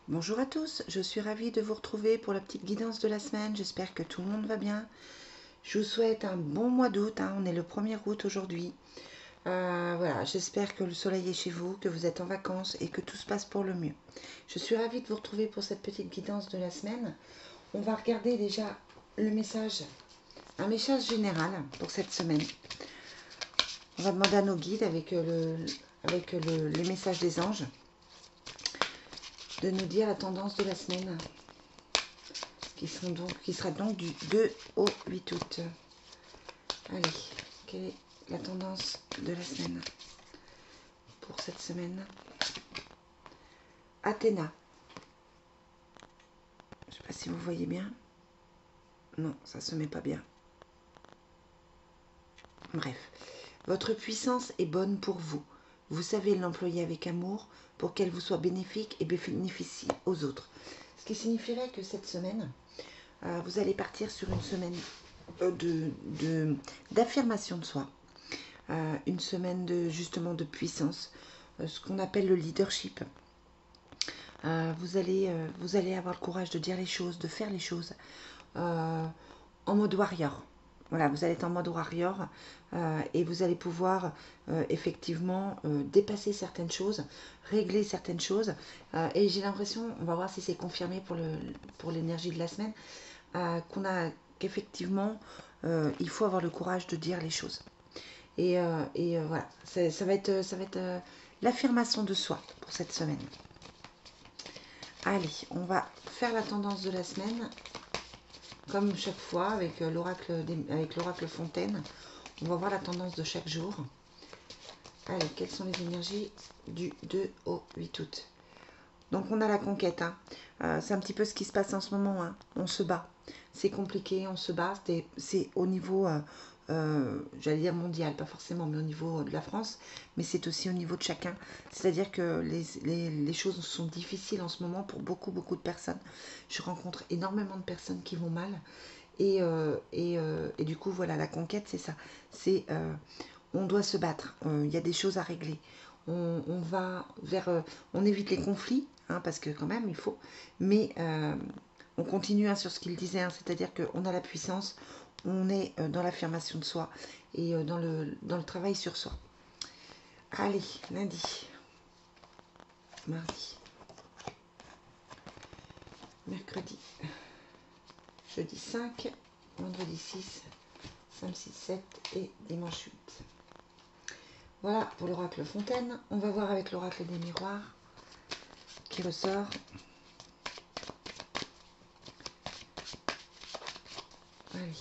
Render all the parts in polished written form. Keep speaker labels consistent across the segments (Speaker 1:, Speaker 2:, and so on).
Speaker 1: Bonjour à tous, je suis ravie de vous retrouver pour la petite guidance de la semaine. J'espère que tout le monde va bien. Je vous souhaite un bon mois d'août, on est le 1er août aujourd'hui. Voilà, j'espère que le soleil est chez vous, que vous êtes en vacances et que tout se passe pour le mieux. Je suis ravie de vous retrouver pour cette petite guidance de la semaine. On va regarder déjà le message, un message général pour cette semaine. On va demander à nos guides avec les messages des anges de nous dire la tendance de la semaine qui sera donc du 2 au 8 août. Allez, quelle est la tendance de la semaine pour cette semaine? Athéna. Je ne sais pas si vous voyez bien. Non, ça se met pas bien. Bref, votre puissance est bonne pour vous. Vous savez l'employer avec amour pour qu'elle vous soit bénéfique et bénéficie aux autres. Ce qui signifierait que cette semaine, vous allez partir sur une semaine d'affirmation de soi. Une semaine justement de puissance, ce qu'on appelle le leadership. Vous allez avoir le courage de dire les choses, de faire les choses en mode warrior. Voilà, vous allez être en mode warrior et vous allez pouvoir effectivement dépasser certaines choses, régler certaines choses. Et j'ai l'impression, on va voir si c'est confirmé pour l'énergie de la semaine, qu'effectivement, il faut avoir le courage de dire les choses. Et voilà, ça va être l'affirmation de soi pour cette semaine. Allez, on va faire la tendance de la semaine. Comme chaque fois, avec l'oracle Fontaine, on va voir la tendance de chaque jour. Allez, quelles sont les énergies du 2 au 8 août? Donc on a la conquête. C'est un petit peu ce qui se passe en ce moment. On se bat. C'est compliqué, on se bat. C'est au niveau, j'allais dire mondial, pas forcément, mais au niveau de la France. Mais c'est aussi au niveau de chacun. C'est-à-dire que les choses sont difficiles en ce moment pour beaucoup de personnes. Je rencontre énormément de personnes qui vont mal. Et du coup, voilà, la conquête, c'est ça. On doit se battre. Il y a des choses à régler. On va on évite les conflits, parce que quand même, il faut. Mais on continue sur ce qu'il disait, c'est-à-dire qu'on a la puissance, on est dans l'affirmation de soi et dans le travail sur soi. Allez, lundi, mardi, mercredi, jeudi 5, vendredi 6, samedi 7 et dimanche 8. Voilà pour l'oracle Fontaine. On va voir avec l'oracle des miroirs qui ressort. Allez.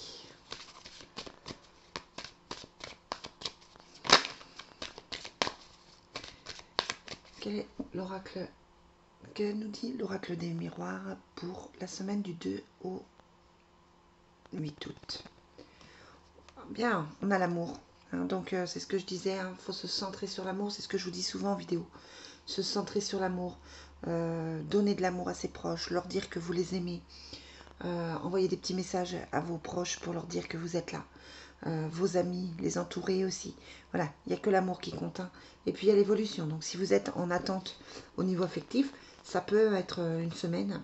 Speaker 1: Quel est l'oracle? Que nous dit l'oracle des miroirs pour la semaine du 2 au 8 août? Bien, on a l'amour. Donc c'est ce que je disais, faut se centrer sur l'amour, c'est ce que je vous dis souvent en vidéo. Se centrer sur l'amour, donner de l'amour à ses proches, leur dire que vous les aimez, envoyer des petits messages à vos proches pour leur dire que vous êtes là. Vos amis, les entourer aussi. Voilà, il n'y a que l'amour qui compte. Et puis il y a l'évolution. Donc si vous êtes en attente au niveau affectif, ça peut être une semaine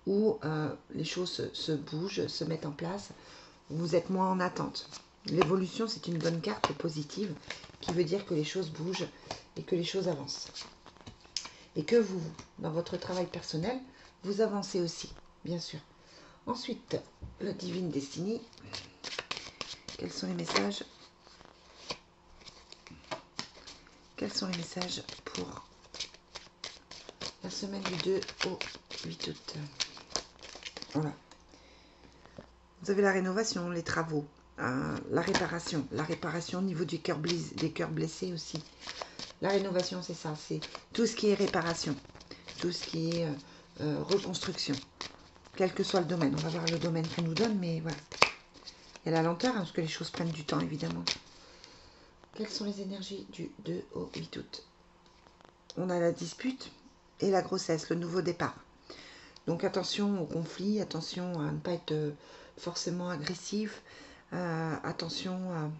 Speaker 1: où les choses se bougent, se mettent en place. Vous êtes moins en attente. L'évolution, c'est une bonne carte positive qui veut dire que les choses bougent et que les choses avancent. Et que vous, dans votre travail personnel, vous avancez aussi, bien sûr. Ensuite, la Divine Destinée. Quels sont les messages? Quels sont les messages pour la semaine du 2 au 8 août? Voilà. Vous avez la rénovation, les travaux, la réparation au niveau des cœurs blessés aussi. La rénovation, c'est ça, c'est tout ce qui est réparation, tout ce qui est reconstruction, quel que soit le domaine. On va voir le domaine qu'on nous donne, mais voilà. Il y a la lenteur, parce que les choses prennent du temps, évidemment. Quelles sont les énergies du 2 au 8 août? On a la dispute et la grossesse, le nouveau départ. Donc attention au conflit, attention à ne pas être forcément agressif, attention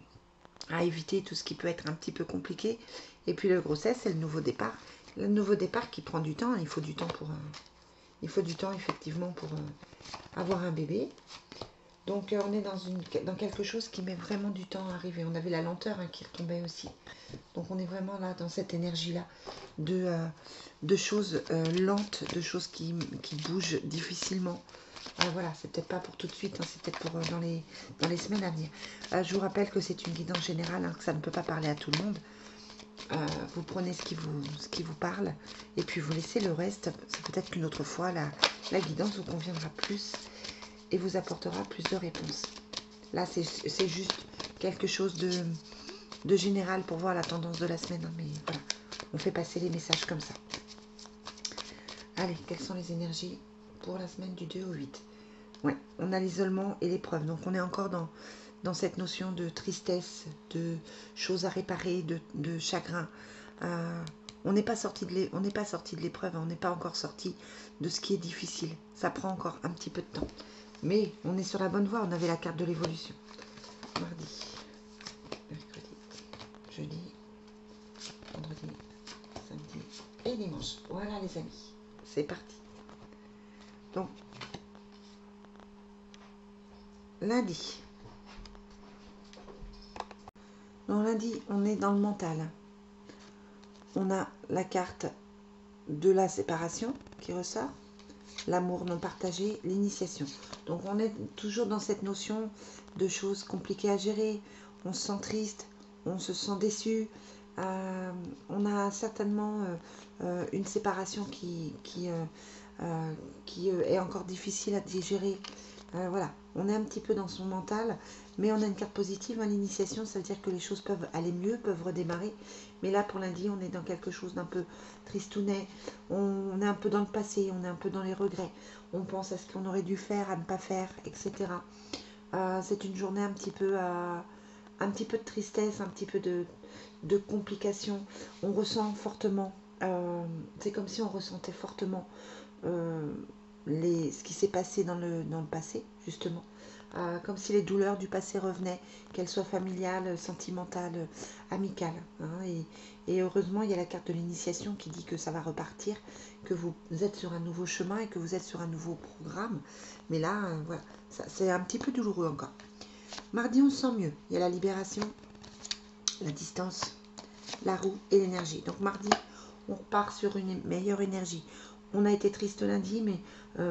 Speaker 1: à éviter tout ce qui peut être un petit peu compliqué. Et puis la grossesse, c'est le nouveau départ. Le nouveau départ qui prend du temps, il faut du temps Il faut du temps, effectivement, pour avoir un bébé. Donc, on est dans quelque chose qui met vraiment du temps à arriver. On avait la lenteur qui retombait aussi. Donc, on est vraiment là, dans cette énergie-là, de choses lentes, de choses qui bougent difficilement. Voilà, c'est peut-être pas pour tout de suite, c'est peut-être pour dans les semaines à venir. Je vous rappelle que c'est une guidance générale, que ça ne peut pas parler à tout le monde. Vous prenez ce qui vous parle et puis vous laissez le reste. C'est peut-être qu'une autre fois, la guidance vous conviendra plus et vous apportera plus de réponses. Là, c'est juste quelque chose de général pour voir la tendance de la semaine. Mais voilà, on fait passer les messages comme ça. Allez, quelles sont les énergies pour la semaine du 2 au 8? Ouais, on a l'isolement et l'épreuve. Donc, on est encore dans cette notion de tristesse, de choses à réparer, de chagrin. On n'est pas sorti de l'épreuve, on n'est pas encore sorti de ce qui est difficile. Ça prend encore un petit peu de temps. Mais on est sur la bonne voie, on avait la carte de l'évolution. Mardi, mercredi, jeudi, vendredi, samedi et dimanche. Voilà les amis, c'est parti. Donc, lundi. Donc lundi, on est dans le mental. On a la carte de la séparation qui ressort, l'amour non partagé, l'initiation. Donc on est toujours dans cette notion de choses compliquées à gérer. On se sent triste, on se sent déçu. On a certainement une séparation qui est encore difficile à digérer. Voilà, on est un petit peu dans son mental, mais on a une carte positive. L'initiation, ça veut dire que les choses peuvent aller mieux, peuvent redémarrer. Mais là, pour lundi, on est dans quelque chose d'un peu tristounet. On est un peu dans le passé, on est un peu dans les regrets. On pense à ce qu'on aurait dû faire, à ne pas faire, etc. C'est une journée un petit peu de tristesse, un petit peu de complications. On ressent fortement, c'est comme si on ressentait fortement ce qui s'est passé dans le passé, justement. Comme si les douleurs du passé revenaient, qu'elles soient familiales, sentimentales, amicales. Et heureusement, il y a la carte de l'initiation qui dit que ça va repartir, que vous êtes sur un nouveau chemin et que vous êtes sur un nouveau programme. Mais là, voilà, c'est un petit peu douloureux encore. Mardi, on se sent mieux. Il y a la libération, la distance, la roue et l'énergie. Donc mardi, on repart sur une meilleure énergie. On a été triste lundi, mais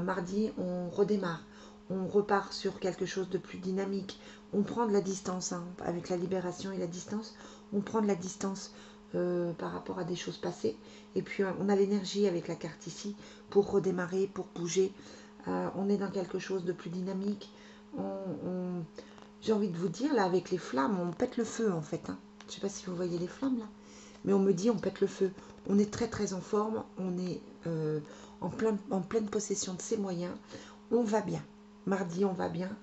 Speaker 1: mardi, on redémarre. On repart sur quelque chose de plus dynamique. On prend de la distance, avec la libération et la distance. On prend de la distance par rapport à des choses passées. Et puis, on a l'énergie avec la carte ici pour redémarrer, pour bouger. On est dans quelque chose de plus dynamique. J'ai envie de vous dire, là, avec les flammes, on pète le feu, en fait. Je ne sais pas si vous voyez les flammes, là. Mais on me dit, on pète le feu. On est très, très en forme. On est en pleine possession de ses moyens. On va bien. Mardi, on va bien.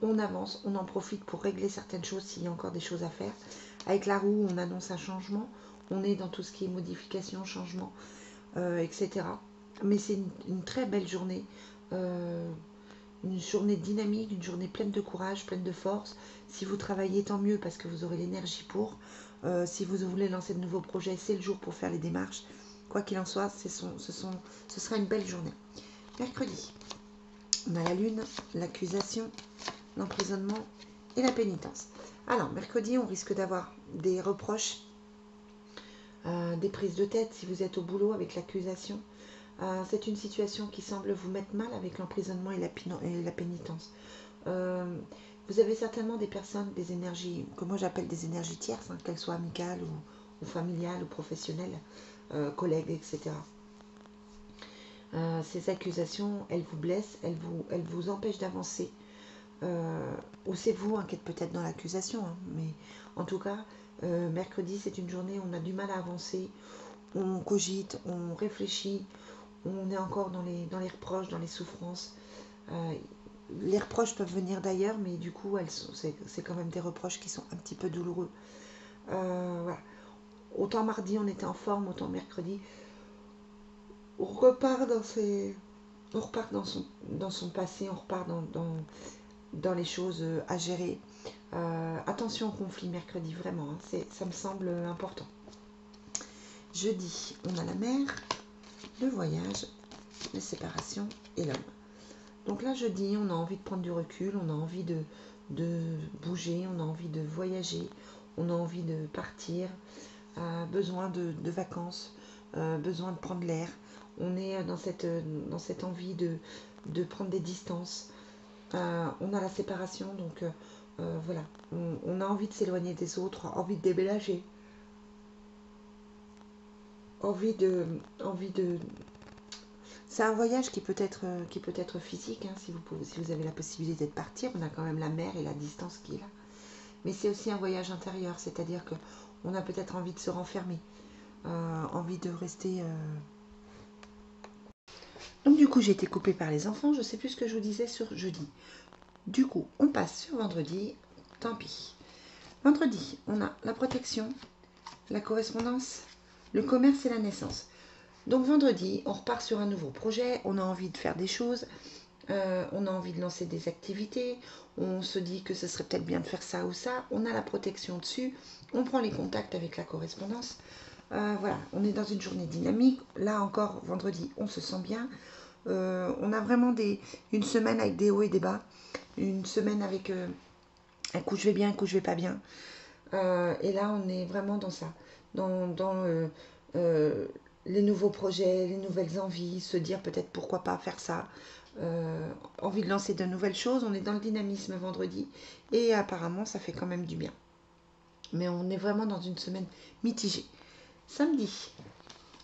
Speaker 1: On avance. On en profite pour régler certaines choses s'il y a encore des choses à faire. Avec la roue, on annonce un changement. On est dans tout ce qui est modification, changement, etc. Mais c'est une très belle journée. Une journée dynamique, une journée pleine de courage, pleine de force. Si vous travaillez, tant mieux parce que vous aurez l'énergie pour. Si vous voulez lancer de nouveaux projets, c'est le jour pour faire les démarches. Quoi qu'il en soit, ce sera une belle journée. Mercredi, on a la lune, l'accusation, l'emprisonnement et la pénitence. Alors, mercredi, on risque d'avoir des reproches, des prises de tête si vous êtes au boulot avec l'accusation. C'est une situation qui semble vous mettre mal avec l'emprisonnement et la pénitence. Vous avez certainement des personnes, des énergies, que moi j'appelle des énergies tierces, qu'elles soient amicales ou familiales ou professionnelles, collègues, etc. Ces accusations, elles vous blessent, elles vous empêchent d'avancer. Ou c'est vous qui êtes peut-être dans l'accusation, mais en tout cas, mercredi, c'est une journée où on a du mal à avancer, on cogite, on réfléchit, on est encore dans les reproches, dans les souffrances. Les reproches peuvent venir d'ailleurs, mais du coup, c'est quand même des reproches qui sont un petit peu douloureux. Voilà. Autant mardi, on était en forme, autant mercredi, on repart dans son passé, on repart dans les choses à gérer. Attention au conflit mercredi, vraiment, ça me semble important. Jeudi, on a la mer, le voyage les séparations et l'homme. Donc là, jeudi, on a envie de prendre du recul, on a envie de bouger, on a envie de voyager, on a envie de partir, besoin de vacances, besoin de prendre l'air. On est dans cette envie de prendre des distances. On a la séparation, donc voilà. On a envie de s'éloigner des autres, envie de déménager, envie de. C'est un voyage qui peut être physique, hein, si vous avez la possibilité de partir. On a quand même la mer et la distance qui est là. Mais c'est aussi un voyage intérieur, c'est-à-dire qu'on a peut-être envie de se renfermer, envie de rester. Donc du coup, j'ai été coupée par les enfants. Je ne sais plus ce que je vous disais sur jeudi. Du coup, on passe sur vendredi. Tant pis. Vendredi, on a la protection, la correspondance, le commerce et la naissance. Donc vendredi, on repart sur un nouveau projet, on a envie de faire des choses, on a envie de lancer des activités, on se dit que ce serait peut-être bien de faire ça ou ça, on a la protection dessus, on prend les contacts avec la correspondance. Voilà, on est dans une journée dynamique. Là encore, vendredi, on se sent bien. On a vraiment une semaine avec des hauts et des bas, une semaine avec un coup je vais bien, un coup je vais pas bien. Et là, on est vraiment dans ça, dans les nouveaux projets, les nouvelles envies, se dire peut-être pourquoi pas faire ça, envie de lancer de nouvelles choses. On est dans le dynamisme vendredi et apparemment ça fait quand même du bien. Mais on est vraiment dans une semaine mitigée. Samedi,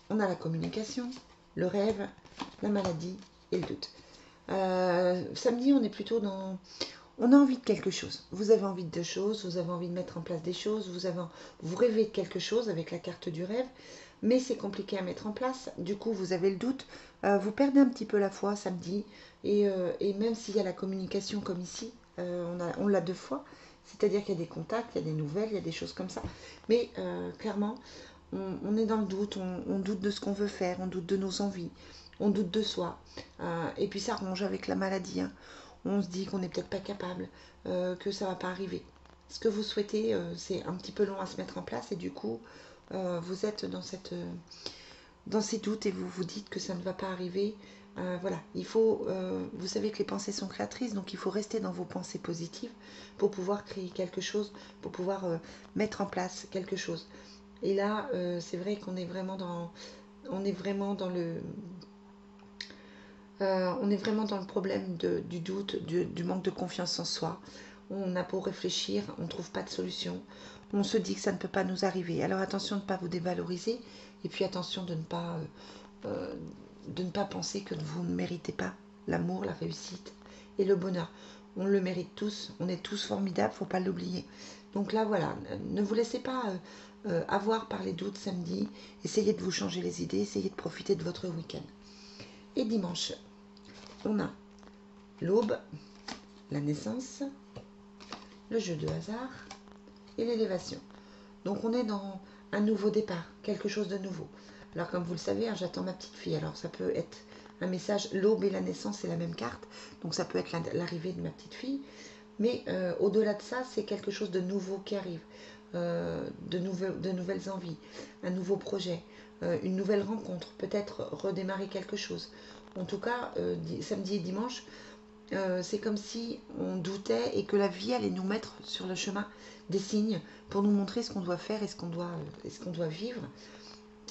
Speaker 1: on a la communication, le rêve, la maladie et le doute. Samedi, on est plutôt dans... On a envie de quelque chose. Vous avez envie de deux choses, vous avez envie de mettre en place des choses, vous rêvez de quelque chose avec la carte du rêve, mais c'est compliqué à mettre en place. Du coup, vous avez le doute, vous perdez un petit peu la foi samedi, et même s'il y a la communication comme ici, on l'a deux fois, c'est-à-dire qu'il y a des contacts, il y a des nouvelles, il y a des choses comme ça, mais clairement, on est dans le doute, on doute de ce qu'on veut faire, on doute de nos envies, on doute de soi, et puis ça ronge avec la maladie, hein. On se dit qu'on n'est peut-être pas capable, que ça ne va pas arriver. Ce que vous souhaitez, c'est un petit peu long à se mettre en place et du coup, vous êtes dans ces doutes et vous vous dites que ça ne va pas arriver. Voilà, vous savez que les pensées sont créatrices, donc il faut rester dans vos pensées positives pour pouvoir créer quelque chose, pour pouvoir mettre en place quelque chose. Et là, c'est vrai qu'on est vraiment on est vraiment dans le problème du doute, du manque de confiance en soi. On a beau réfléchir, on ne trouve pas de solution. On se dit que ça ne peut pas nous arriver. Alors attention de ne pas vous dévaloriser et puis attention de ne pas penser que vous ne méritez pas l'amour, la réussite et le bonheur. On le mérite tous, on est tous formidables, il ne faut pas l'oublier. Donc là voilà, ne vous laissez pas avoir par les doutes samedi. Essayez de vous changer les idées, essayez de profiter de votre week-end. Et dimanche, on a l'aube, la naissance, le jeu de hasard et l'élévation. Donc on est dans un nouveau départ, quelque chose de nouveau. Alors comme vous le savez, hein, j'attends ma petite fille. Alors ça peut être un message, l'aube et la naissance, c'est la même carte. Donc ça peut être l'arrivée de ma petite fille. Mais au-delà de ça, c'est quelque chose de nouveau qui arrive. De nouvelles envies, un nouveau projet, une nouvelle rencontre, peut-être redémarrer quelque chose. En tout cas, samedi et dimanche, c'est comme si on doutait et que la vie allait nous mettre sur le chemin des signes pour nous montrer ce qu'on doit faire et ce qu'on doit vivre.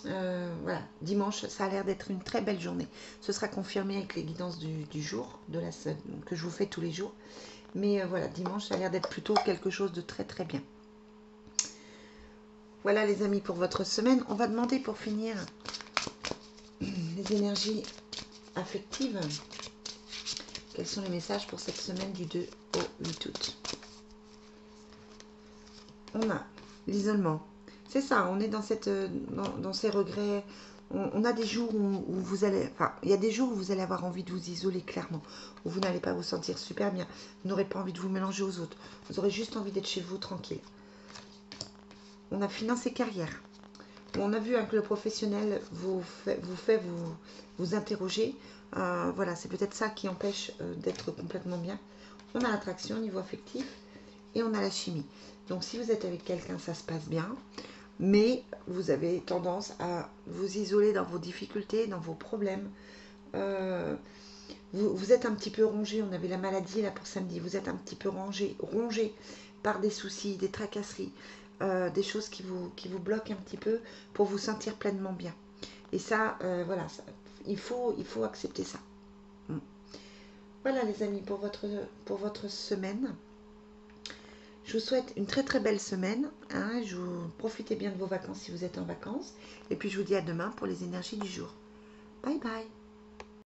Speaker 1: Voilà, dimanche, ça a l'air d'être une très belle journée. Ce sera confirmé avec les guidances du jour, que je vous fais tous les jours. Mais voilà, dimanche, ça a l'air d'être plutôt quelque chose de très très bien. Voilà les amis pour votre semaine. On va demander pour finir les énergies affectives. Quels sont les messages pour cette semaine du 2 au 8 août? On a l'isolement. C'est ça, on est dans ces regrets. On a des jours où vous allez... Enfin, il y a des jours où vous allez avoir envie de vous isoler clairement. Où vous n'allez pas vous sentir super bien. Vous n'aurez pas envie de vous mélanger aux autres. Vous aurez juste envie d'être chez vous tranquille. On a finance et carrière. On a vu que le professionnel vous interroger. Voilà, c'est peut-être ça qui empêche d'être complètement bien. On a l'attraction au niveau affectif et on a la chimie. Donc si vous êtes avec quelqu'un, ça se passe bien, mais vous avez tendance à vous isoler dans vos difficultés, dans vos problèmes, Vous êtes un petit peu rongé, on avait la maladie là pour samedi, vous êtes un petit peu rongé par des soucis, des tracasseries, des choses qui vous bloquent un petit peu pour vous sentir pleinement bien. Et ça, voilà, il faut accepter ça. Mm. Voilà les amis pour votre semaine. Je vous souhaite une très très belle semaine. Hein. Profitez bien de vos vacances si vous êtes en vacances. Et puis je vous dis à demain pour les énergies du jour. Bye bye.